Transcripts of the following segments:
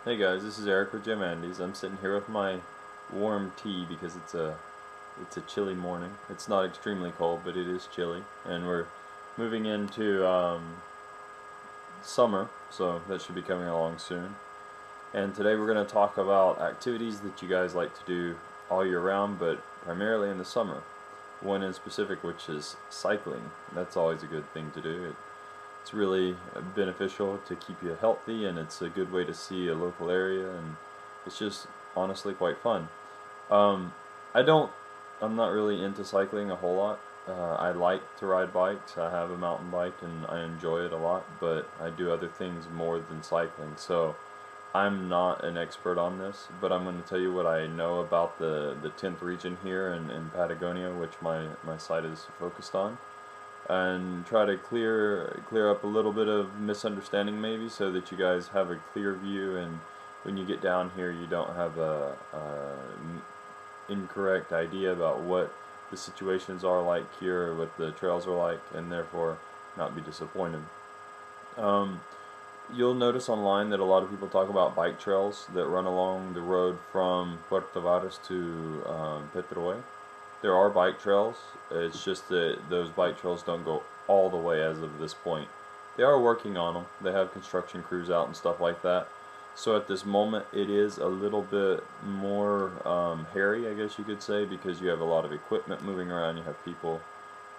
Hey guys, this is Eric with Jim Andy's. I'm sitting here with my warm tea because it's a chilly morning. It's not extremely cold, but it is chilly, and we're moving into summer, so that should be coming along soon. And today we're going to talk about activities that you guys like to do all year round, but primarily in the summer. One in specific, which is cycling. That's always a good thing to do. It's really beneficial to keep you healthy, and it's a good way to see a local area, and it's just honestly quite fun. Um, I don't, I'm not really into cycling a whole lot. I like to ride bikes. I have a mountain bike and I enjoy it a lot, but I do other things more than cycling. So I'm not an expert on this, but I'm going to tell you what I know about the 10th region here in Patagonia, which my site is focused on, and try to clear up a little bit of misunderstanding maybe, so that you guys have a clear view, and when you get down here you don't have a incorrect idea about what the situations are like here, or what the trails are like, and therefore not be disappointed. Um, you'll notice online that a lot of people talk about bike trails that run along the road from Puerto Varas to Petroe. There are bike trails. It's just that those bike trails don't go all the way as of this point. They are working on them. They have construction crews out and stuff like that. So at this moment, it is a little bit more hairy, I guess you could say, because you have a lot of equipment moving around. You have people.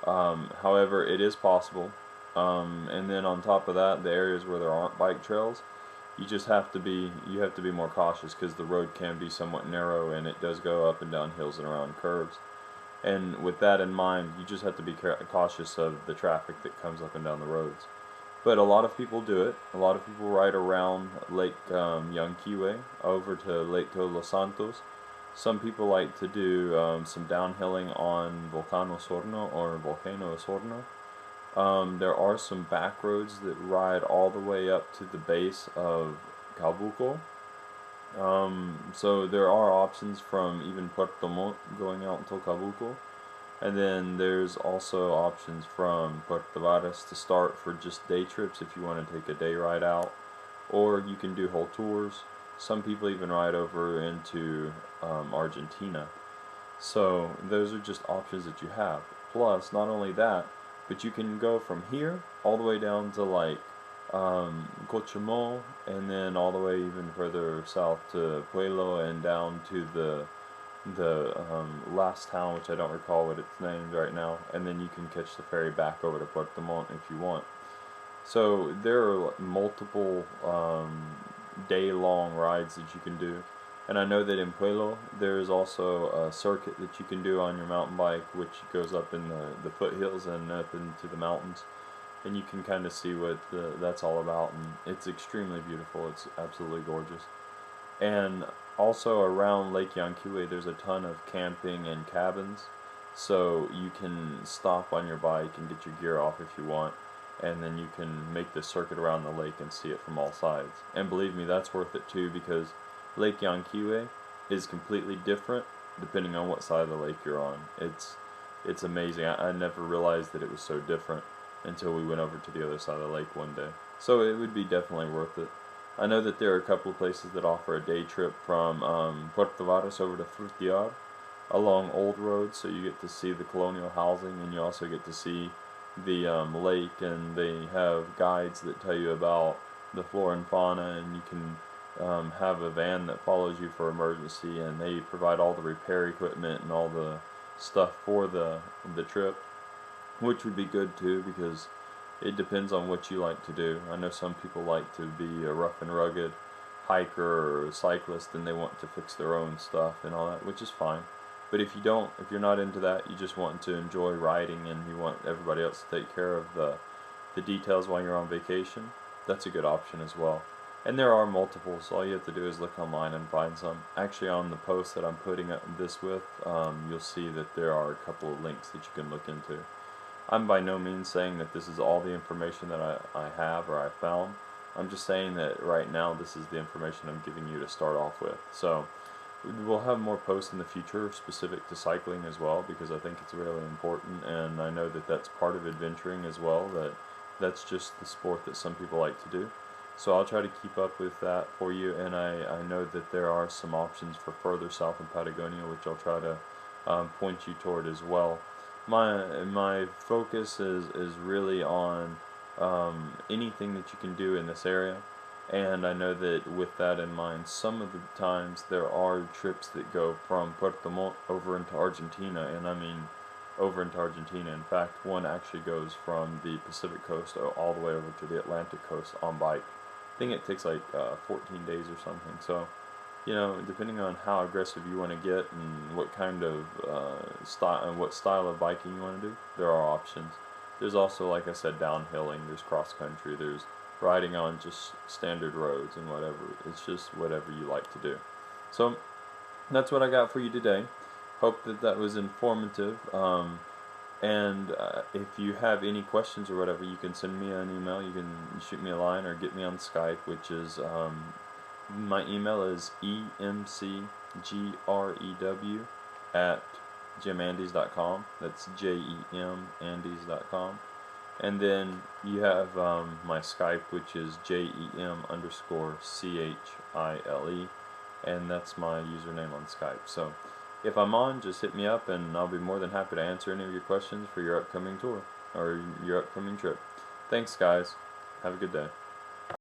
However, it is possible. And then on top of that, the areas where there aren't bike trails, you have to be more cautious, because the road can be somewhat narrow and it does go up and down hills and around curves. And with that in mind, you just have to be cautious of the traffic that comes up and down the roads. But a lot of people do it. A lot of people ride around Lake Yanquihue over to Lake to Los Santos. Some people like to do some downhilling on Volcano Sorno or Volcano Sorno. There are some back roads that ride all the way up to the base of Calbuco. So there are options from even Puerto Montt going out until Calbuco. And then there's also options from Puerto Varas to start for just day trips if you want to take a day ride out. Or you can do whole tours. Some people even ride over into Argentina. So those are just options that you have. Plus, not only that, but you can go from here all the way down to like Chile.mov, and then all the way even further south to Pueblo, and down to the last town, which I don't recall what it's named right now, and then you can catch the ferry back over to Puerto Montt if you want. So there are multiple day-long rides that you can do. And I know that in Pueblo there is also a circuit that you can do on your mountain bike, which goes up in the foothills and up into the mountains. And you can kind of see what that's all about, and it's extremely beautiful. It's absolutely gorgeous. And also around Lake Yanquihue, there's a ton of camping and cabins, so you can stop on your bike and get your gear off if you want, and then you can make the circuit around the lake and see it from all sides. And believe me, that's worth it too, because Lake Yanquihue is completely different depending on what side of the lake you're on. It's amazing. I never realized that it was so different until we went over to the other side of the lake one day. So it would be definitely worth it. I know that there are a couple of places that offer a day trip from Puerto Varas over to Frutillar along old roads, so you get to see the colonial housing, and you also get to see the lake, and they have guides that tell you about the flora and fauna, and you can have a van that follows you for emergency, and they provide all the repair equipment and all the stuff for the trip, which would be good too, because it depends on what you like to do. I know some people like to be a rough and rugged hiker or cyclist, and they want to fix their own stuff and all that, which is fine. But if you're not into that, you just want to enjoy riding and you want everybody else to take care of the details while you're on vacation, that's a good option as well. And there are multiples. All you have to do is look online and find some. Actually, on the post that I'm putting this with, you'll see that there are a couple of links that you can look into. I'm by no means saying that this is all the information that I have or I found. I'm just saying that right now this is the information I'm giving you to start off with. So we'll have more posts in the future specific to cycling as well, because I think it's really important, and I know that that's part of adventuring as well, that's just the sport that some people like to do. So I'll try to keep up with that for you, and I know that there are some options for further south in Patagonia, which I'll try to point you toward as well. My focus is really on anything that you can do in this area, and I know that with that in mind, some of the times there are trips that go from Puerto Montt over into Argentina, and I mean over into Argentina. In fact, one actually goes from the Pacific coast all the way over to the Atlantic coast on bike. I think it takes like 14 days or something. So, you know, depending on how aggressive you want to get and what kind of style and what style of biking you want to do, there are options. There's also, like I said, downhilling. There's cross country. There's riding on just standard roads and whatever. It's just whatever you like to do. So that's what I got for you today. Hope that that was informative. And if you have any questions or whatever, you can send me an email. You can shoot me a line or get me on Skype, which is my email is emcgrew at jemandes.com. That's jemandes.com. And then you have my Skype, which is JEM_CHILE, and that's my username on Skype. So if I'm on, just hit me up, and I'll be more than happy to answer any of your questions for your upcoming tour or your upcoming trip. Thanks, guys. Have a good day.